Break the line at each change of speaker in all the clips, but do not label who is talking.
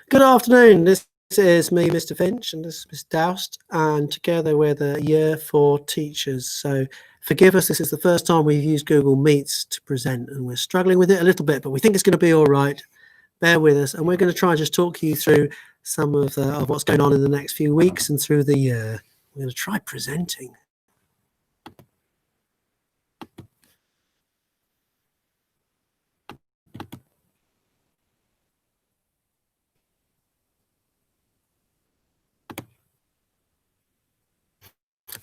Good afternoon. This is me, Mr. Finch, and this is Miss Doust, and together we're the Year 4 teachers. So forgive us, this is the first time we've used Google Meets to present, and we're struggling with it a little bit, but we think it's going to be all right. Bear with us, and we're going to try and just talk you through some of what's going on in the next few weeks and through the year. We're going to try presenting.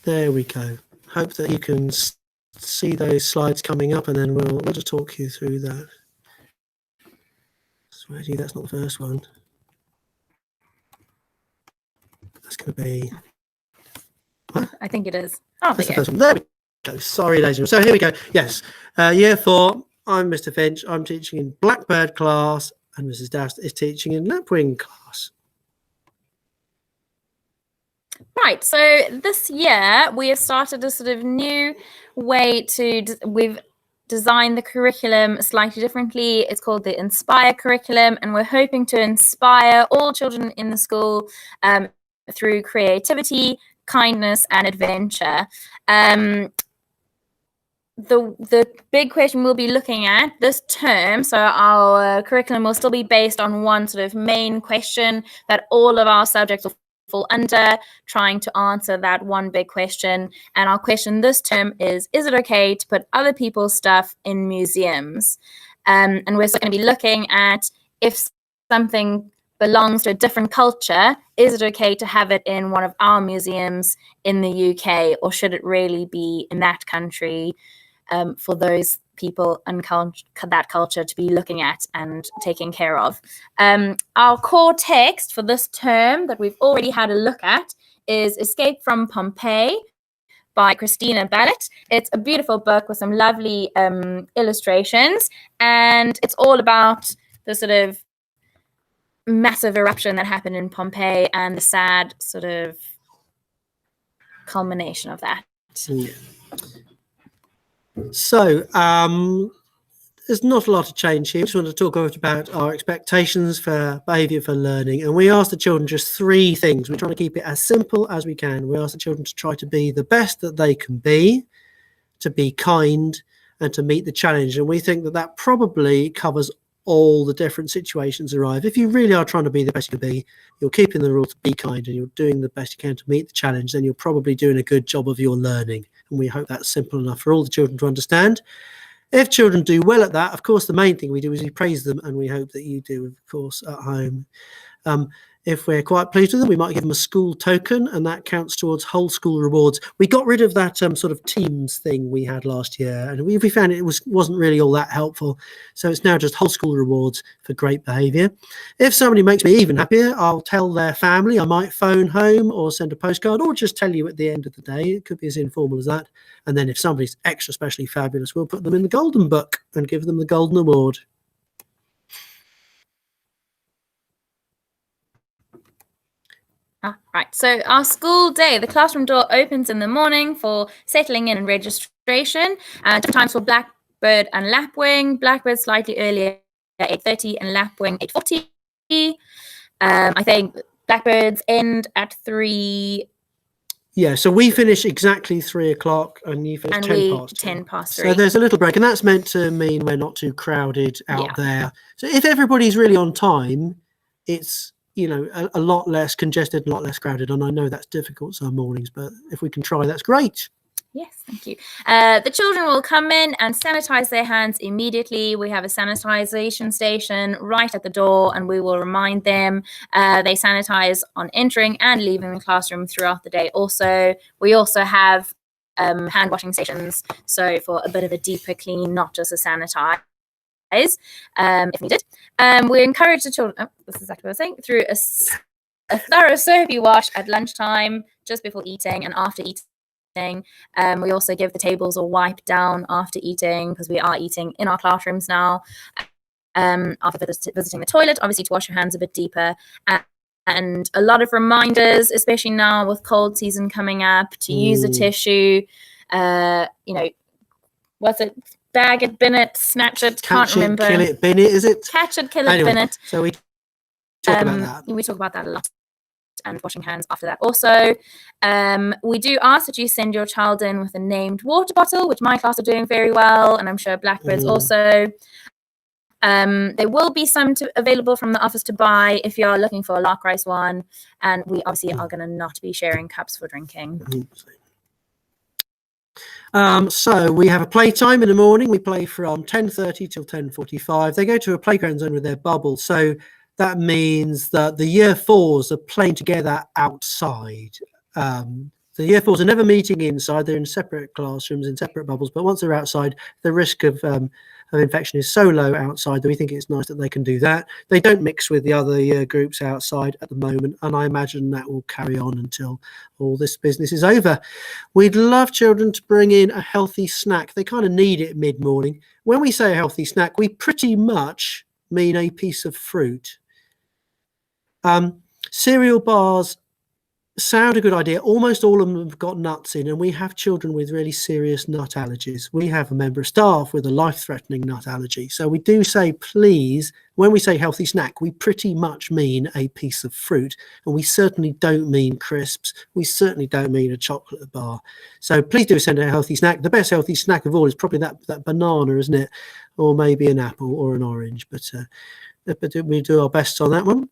There we go. Hope that you can see those slides coming up, and then we'll just talk you through that. Sweaty, that's not the first one. That's going to be...
What? I think it is. Oh,
that's the first one. There we go. Sorry, ladies and gentlemen. So here we go. Yes, Year 4. I'm Mr. Finch. I'm teaching in Blackbird class, and Mrs. Doust is teaching in Lapwing class.
Right, so this year we have started a sort of new way to, we've designed the curriculum slightly differently. It's called the Inspire curriculum, and we're hoping to inspire all children in the school through creativity, kindness, and adventure. The big question we'll be looking at this term, so our curriculum will still be based on one sort of main question that all of our subjects will fall under, trying to answer that one big question. And our question this term is it okay to put other people's stuff in museums? And we're still going to be looking at if something belongs to a different culture, is it okay to have it in one of our museums in the UK, or should it really be in that country for those people and that culture to be looking at and taking care of? Our core text for this term that we've already had a look at is Escape from Pompeii by Christina Ballett. It's a beautiful book with some lovely illustrations, and it's all about the sort of massive eruption that happened in Pompeii and the sad sort of culmination of that.
Yeah. So there's not a lot of change here. We just want to talk about our expectations for behaviour for learning, and we ask the children just 3 things. We're trying to keep it as simple as we can. We ask the children to try to be the best that they can be, to be kind, and to meet the challenge. And we think that that probably covers all the different situations arrive. If you really are trying to be the best you can be, you're keeping the rule to be kind, and you're doing the best you can to meet the challenge, then you're probably doing a good job of your learning. And we hope that's simple enough for all the children to understand. If children do well at that, of course, the main thing we do is we praise them, and we hope that you do, of course, at home. If we're quite pleased with them, we might give them a school token, and that counts towards whole school rewards. We got rid of that sort of teams thing we had last year, and we found it wasn't really all that helpful. So it's now just whole school rewards for great behaviour. If somebody makes me even happier, I'll tell their family. I might phone home or send a postcard, or just tell you at the end of the day. It could be as informal as that. And then if somebody's extra specially fabulous, we'll put them in the Golden Book and give them the Golden Award.
Right, so our school day, the classroom door opens in the morning for settling in and registration. Different times for Blackbird and Lapwing. Blackbird slightly earlier at 8:30 and Lapwing 8:40. I think Blackbirds end at 3.
Yeah, so we finish exactly 3 o'clock, and you finish
10 past 3.
So there's a little break, and that's meant to mean we're not too crowded out there. So if everybody's really on time, it's, you know, a lot less congested, a lot less crowded. And I know that's difficult some mornings, but if we can try, that's great.
Yes, thank you. The children will come in and sanitize their hands immediately. We have a sanitization station right at the door, and we will remind them they sanitize on entering and leaving the classroom throughout the day. Also, we also have hand washing stations, so for a bit of a deeper clean, not just a sanitize. If needed. We encourage the children, this is exactly what I was saying, through a thorough soapy wash at lunchtime, just before eating and after eating. We also give the tables a wipe down after eating, because we are eating in our classrooms now. After visiting the toilet, obviously to wash your hands a bit deeper. And a lot of reminders, especially now with cold season coming up, to use a tissue. You know, what's it? Bag it, bin it, snatch it, can't remember.
Kill it, bin it, is it?
Catch it, kill it, bin it.
So we talk about that.
We talk about that a lot, and washing hands after that. Also, we do ask that you send your child in with a named water bottle, which my class are doing very well, and I'm sure Blackbird's also. There will be some available from the office to buy if you are looking for a Lark Rice one, and we obviously are going to not be sharing cups for drinking.
So we have a playtime in the morning. We play from 10:30 till 10:45. They go to a playground zone with their bubble. So that means that the year fours are playing together outside. The year fours are never meeting inside. They're in separate classrooms, in separate bubbles. But once they're outside, the risk of infection is so low outside that we think it's nice that they can do that. They don't mix with the other year groups outside at the moment, and I imagine that will carry on until all this business is over. We'd love children to bring in a healthy snack. They kind of need it mid-morning. When we say a healthy snack, we pretty much mean a piece of fruit. Cereal bars sound a good idea. Almost all of them have got nuts in, and we have children with really serious nut allergies. We have a member of staff with a life-threatening nut allergy. So we do say, please, when we say healthy snack, we pretty much mean a piece of fruit, and we certainly don't mean crisps. We certainly don't mean a chocolate bar. So please do send a healthy snack. The best healthy snack of all is probably that banana, isn't it? Or maybe an apple or an orange, but we do our best on that one.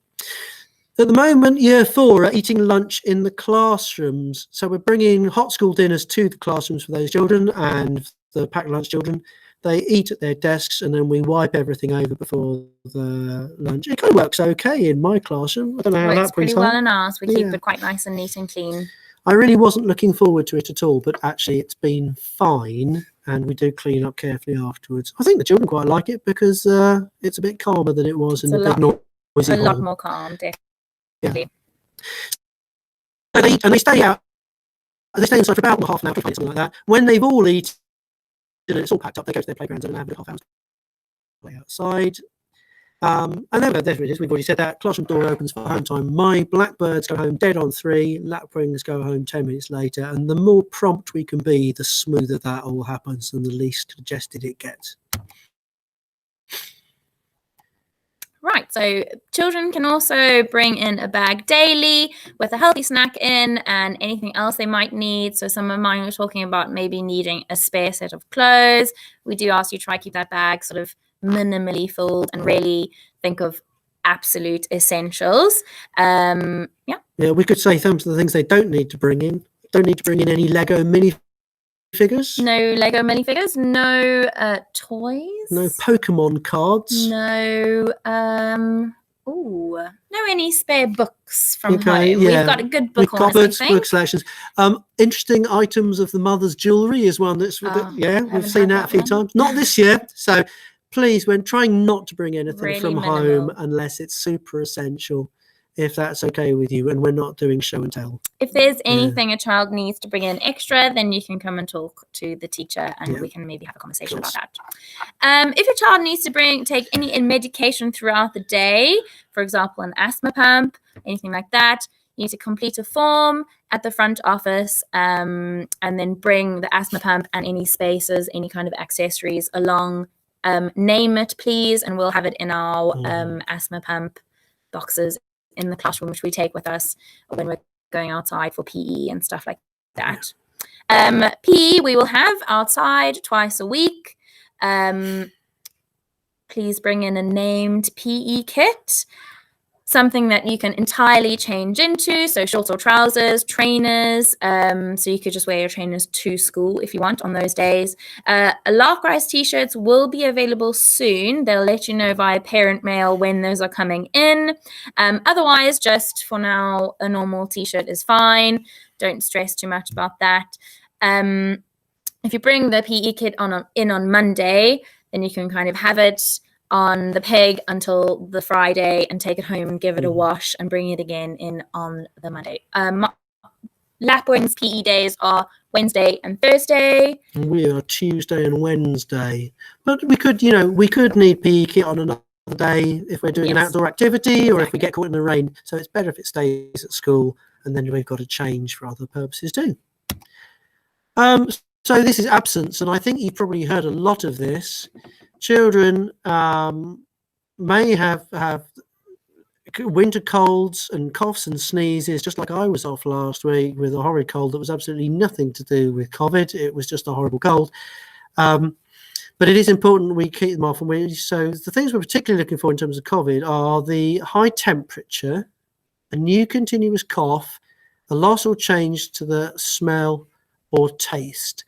At the moment, year four are eating lunch in the classrooms. So we're bringing hot school dinners to the classrooms for those children, and the packed lunch children, they eat at their desks, and then we wipe everything over before the lunch. It kind of works okay in my classroom. I don't know how that brings
pretty well in ours. We keep it quite nice and neat and clean.
I really wasn't looking forward to it at all, but actually it's been fine, and we do clean up carefully afterwards. I think the children quite like it because it's a bit calmer than it was in the big noisy hall.
A lot more calm, definitely.
Yeah. And they stay out. They stay inside for about half an hour, something like that. When they've all eaten and it's all packed up, they go to their playgrounds and have a half hour play outside. And then there it is. We've already said that. Classroom door opens for home time. My Blackbirds go home dead on 3. Lapwings go home 10 minutes later. And the more prompt we can be, the smoother that all happens and the least congested it gets.
Right, so children can also bring in a bag daily with a healthy snack in and anything else they might need. So some of mine were talking about maybe needing a spare set of clothes. We do ask you to try keep that bag sort of minimally filled and really think of absolute essentials. Yeah,
we could say some of the things they don't need to bring in. Don't need to bring in any Lego minifigures.
No Lego minifigures. No toys.
No Pokemon cards.
No. No any spare books from home. Yeah. We've got a good book on us, I think.
Book selections. Interesting items of the mother's jewellery is one that's we've seen that a few times. Not this year. So please, when trying not to bring anything really from home unless it's super essential. If that's okay with you, and we're not doing show and tell.
If there's anything a child needs to bring in extra, then you can come and talk to the teacher, and we can maybe have a conversation about that. If your child needs to take any medication throughout the day, for example, an asthma pump, anything like that, you need to complete a form at the front office, and then bring the asthma pump and any spacers, any kind of accessories along. Name it, please, and we'll have it in our asthma pump boxes in the classroom, which we take with us when we're going outside for PE and stuff like that. PE we will have outside twice a week. Please bring in a named PE kit, something that you can entirely change into, so shorts or trousers, trainers, so you could just wear your trainers to school if you want on those days. Lark Rice t-shirts will be available soon. They'll let you know via parent mail when those are coming in. Otherwise, just for now, a normal t-shirt is fine. Don't stress too much about that. If you bring the PE kit in on Monday, then you can kind of have it on the peg until the Friday and take it home and give it a wash and bring it again in on the Monday. Lapwings PE days are Wednesday and Thursday.
We are Tuesday and Wednesday. But we could need PE kit on another day if we're doing an outdoor activity or if we get caught in the rain. So it's better if it stays at school, and then we've got to change for other purposes too. So this is absence, and I think you've probably heard a lot of this. Children may have winter colds and coughs and sneezes, just like I was off last week with a horrid cold that was absolutely nothing to do with COVID. It was just a horrible cold. But it is important we keep them off. So the things we're particularly looking for in terms of COVID are the high temperature, a new continuous cough, a loss or change to the smell or taste.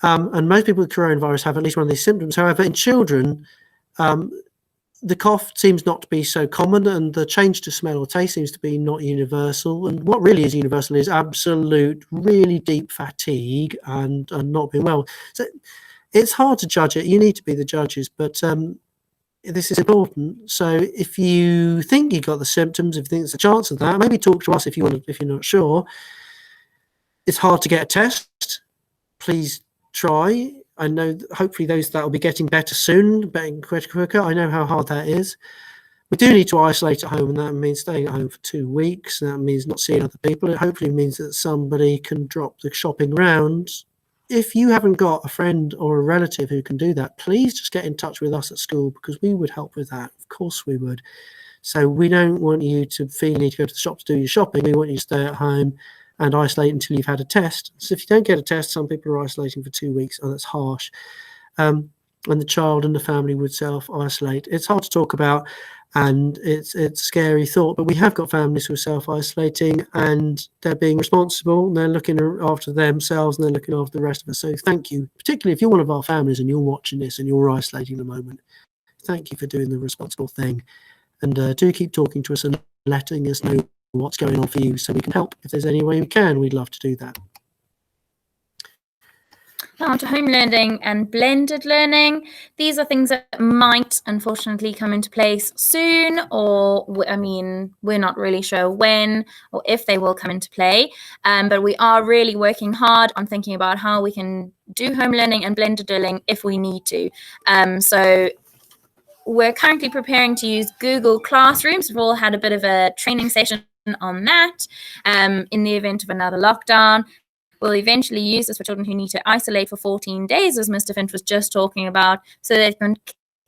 And most people with coronavirus have at least one of these symptoms. However, in children, the cough seems not to be so common, and the change to smell or taste seems to be not universal. And what really is universal is absolute, really deep fatigue and not being well. So it's hard to judge it. You need to be the judges, but this is important. So if you think you've got the symptoms, if you think there's a chance of that, maybe talk to us if you want. If you're not sure, it's hard to get a test. Please try. I know hopefully that will be getting better soon, getting quicker. I know how hard that is. We do need to isolate at home, and that means staying at home for 2 weeks. That means not seeing other people. It hopefully means that somebody can drop the shopping round. If you haven't got a friend or a relative who can do that, please just get in touch with us at school, because we would help with that. Of course we would. So we don't want you to feel you need to go to the shop to do your shopping. We want you to stay at home and isolate until you've had a test. So if you don't get a test, some people are isolating for 2 weeks, and that's harsh. And the child and the family would self-isolate. It's hard to talk about, and it's a scary thought, but we have got families who are self-isolating, and they're being responsible, and they're looking after themselves, and they're looking after the rest of us. So thank you, particularly if you're one of our families and you're watching this and you're isolating at the moment. Thank you for doing the responsible thing. And do keep talking to us and letting us know what's going on for you, so we can help. If there's any way we can, we'd love to do that.
Now to home learning and blended learning. These are things that might unfortunately come into place soon, or we're not really sure when or if they will come into play. But we are really working hard on thinking about how we can do home learning and blended learning if we need to. So we're currently preparing to use Google Classrooms. We've all had a bit of a training session on that. In the event of another lockdown, we'll eventually use this for children who need to isolate for 14 days, as Mr. Finch was just talking about, so they can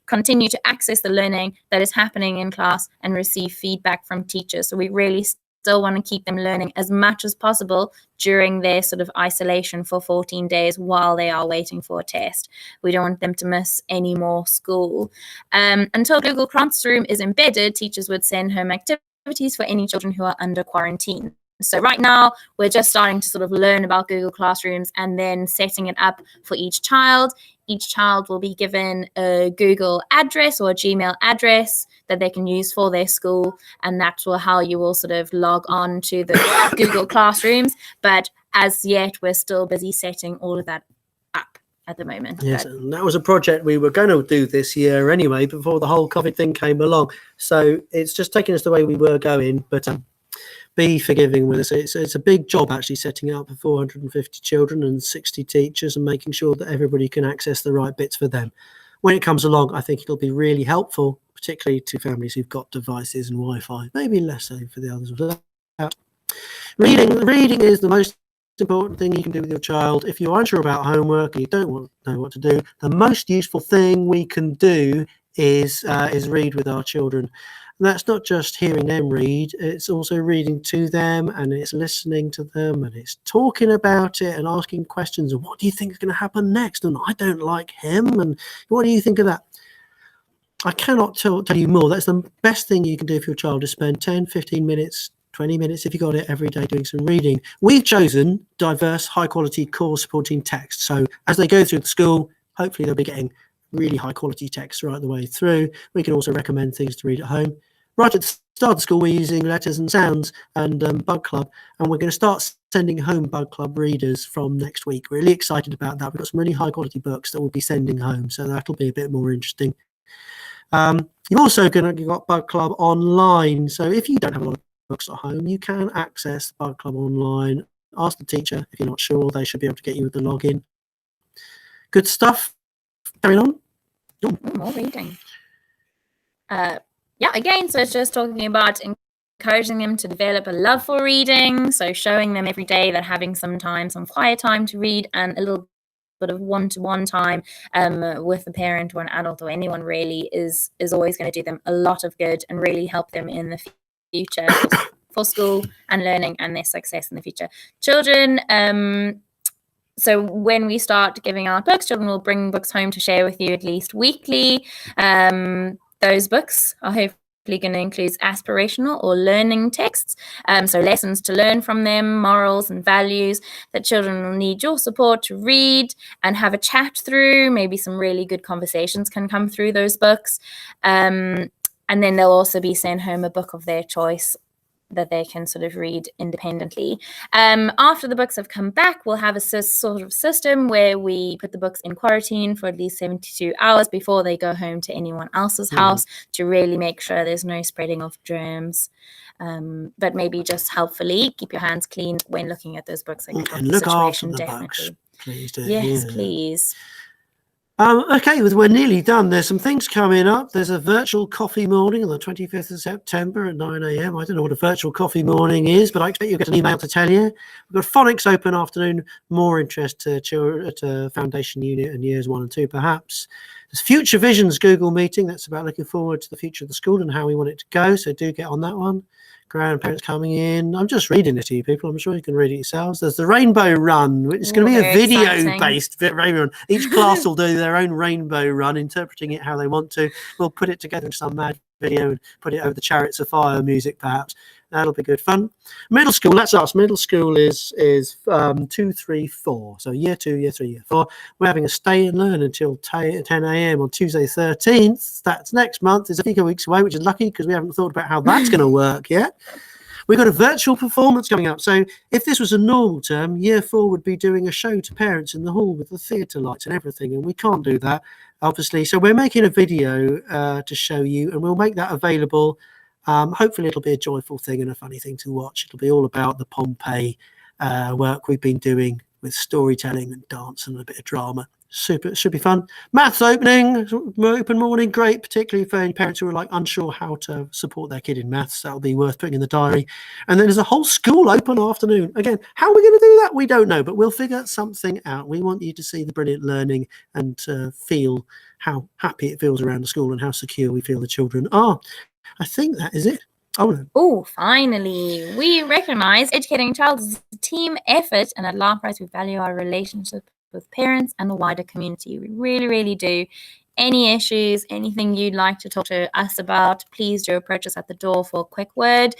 continue to access the learning that is happening in class and receive feedback from teachers. So we really still want to keep them learning as much as possible during their sort of isolation for 14 days while they are waiting for a test. We don't want them to miss any more school. Until Google Classroom is embedded, teachers would send home activities for any children who are under quarantine. So right now, we're just starting to sort of learn about Google Classrooms and then setting it up for each child. Each child will be given a Google address or a Gmail address that they can use for their school, and that's how you will sort of log on to the Google Classrooms. But as yet, we're still busy setting all of that up at the moment.
Yes, and that was a project we were going to do this year anyway, before the whole COVID thing came along. So it's just taking us the way we were going, but be forgiving with us. It's a big job actually setting up for 450 children and 60 teachers and making sure that everybody can access the right bits for them. When it comes along, I think it'll be really helpful, particularly to families who've got devices and Wi-Fi, maybe less so for the others. Reading is the most important thing you can do with your child. If you're unsure about homework and you don't know what to do, the most useful thing we can do is read with our children. And that's not just hearing them read, it's also reading to them, and it's listening to them, and it's talking about it and asking questions. And what do you think is going to happen next? And I don't like him. And what do you think of that? I cannot tell you more. That's the best thing you can do for your child, is spend 10, 15 minutes, 20 minutes, if you got it, every day doing some reading. We've chosen diverse, high-quality core supporting text. So as they go through the school, hopefully they'll be getting really high-quality text right the way through. We can also recommend things to read at home. Right at the start of the school, we're using Letters and Sounds and Bug Club, and we're going to start sending home Bug Club readers from next week. We're really excited about that. We've got some really high-quality books that we'll be sending home, so that'll be a bit more interesting. You've also got Bug Club online, so if you don't have a lot of books at home, you can access Bug Club online. Ask the teacher if you're not sure. They should be able to get you with the login. Good stuff. Carrying on.
More reading. Yeah, again, so it's just talking about encouraging them to develop a love for reading. So showing them every day that having some quiet time to read, and a little bit of one-to-one time with a parent or an adult or anyone really is always going to do them a lot of good and really help them in the future for school and learning and their success in the future. Children, so when we start giving out books, children will bring books home to share with you at least weekly. Those books are hopefully going to include aspirational or learning texts, so lessons to learn from them, morals and values that children will need your support to read and have a chat through. Maybe some really good conversations can come through those books. And then they'll also be sent home a book of their choice that they can sort of read independently. After the books have come back, we'll have a sort of system where we put the books in quarantine for at least 72 hours before they go home to anyone else's house to really make sure there's no spreading of germs. But maybe just helpfully keep your hands clean when looking at those books.
And look after the books, please do.
Yes, please.
Okay, we're nearly done. There's some things coming up. There's a virtual coffee morning on the 25th of September at 9 a.m. I don't know what a virtual coffee morning is, but I expect you'll get an email to tell you. We've got Phonics Open Afternoon, more interest to children at Foundation Unit and Years 1 and 2 perhaps. There's Future Visions Google meeting. That's about looking forward to the future of the school and how we want it to go, so do get on that one. Grandparents coming in. I'm just reading it to you people. I'm sure you can read it yourselves. There's the Rainbow Run, which is going to be a video-based rainbow run. Each class will do their own rainbow run, interpreting it how they want to. We'll put it together in some mad video and put it over the Chariots of Fire music, perhaps. That'll be good fun. Middle school, that's us. Middle school is 2, 3, 4. So year 2, year 3, year 4. We're having a stay and learn until 10 a.m. on Tuesday 13th. That's next month. It's a few weeks away, which is lucky because we haven't thought about how that's going to work yet. We've got a virtual performance coming up. So if this was a normal term, year 4 would be doing a show to parents in the hall with the theatre lights and everything. And we can't do that, obviously. So we're making a video to show you, and we'll make that available. Hopefully it'll be a joyful thing and a funny thing to watch. It'll be all about the Pompeii work we've been doing with storytelling and dance and a bit of drama. Super, it should be fun. Maths open morning, great, particularly for any parents who are like unsure how to support their kid in maths. That'll be worth putting in the diary. And then there's a whole school open afternoon. Again, how are we going to do that? We don't know, but we'll figure something out. We want you to see the brilliant learning and to feel how happy it feels around the school and how secure we feel the children are. I think that is it.
Oh, finally. We recognise educating a child is a team effort, and at Larkrise we value our relationship with parents and the wider community. We really, really do. Any issues, anything you'd like to talk to us about, please do approach us at the door for a quick word.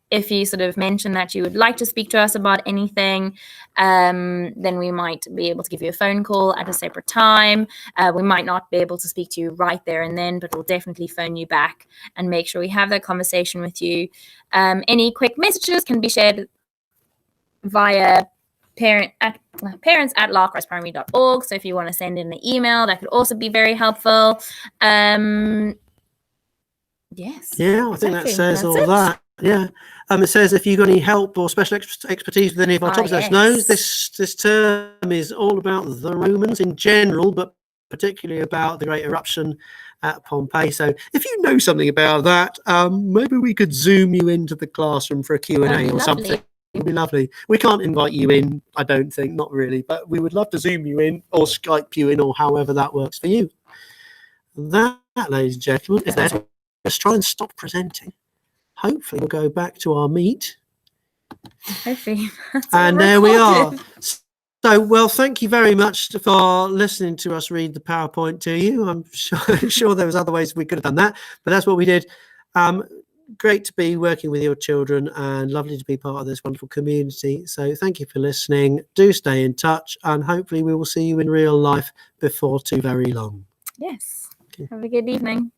If you sort of mention that you would like to speak to us about anything, then we might be able to give you a phone call at a separate time. We might not be able to speak to you right there and then, but we'll definitely phone you back and make sure we have that conversation with you. Any quick messages can be shared via parents at larkriseprimary.org. So if you want to send in an email, that could also be very helpful. Yes.
Yeah, I think that says all that. Yeah. It says if you've got any help or special expertise with any of our topics, let us know. This term is all about the Romans in general, but particularly about the great eruption at Pompeii. So if you know something about that, maybe we could zoom you into the classroom for a Q&A or something. It'd be lovely. We can't invite you in, I don't think, not really, but we would love to zoom you in or Skype you in or however that works for you. That, ladies and gentlemen, is there. Let's try and stop presenting. Hopefully we'll go back to our meet.
Hopefully.
And there we are. So, well, thank you very much for listening to us read the PowerPoint to you. I'm sure there was other ways we could have done that, but that's what we did. Great to be working with your children and lovely to be part of this wonderful community. So thank you for listening. Do stay in touch and hopefully we will see you in real life before too very long.
Yes. Okay. Have a good evening.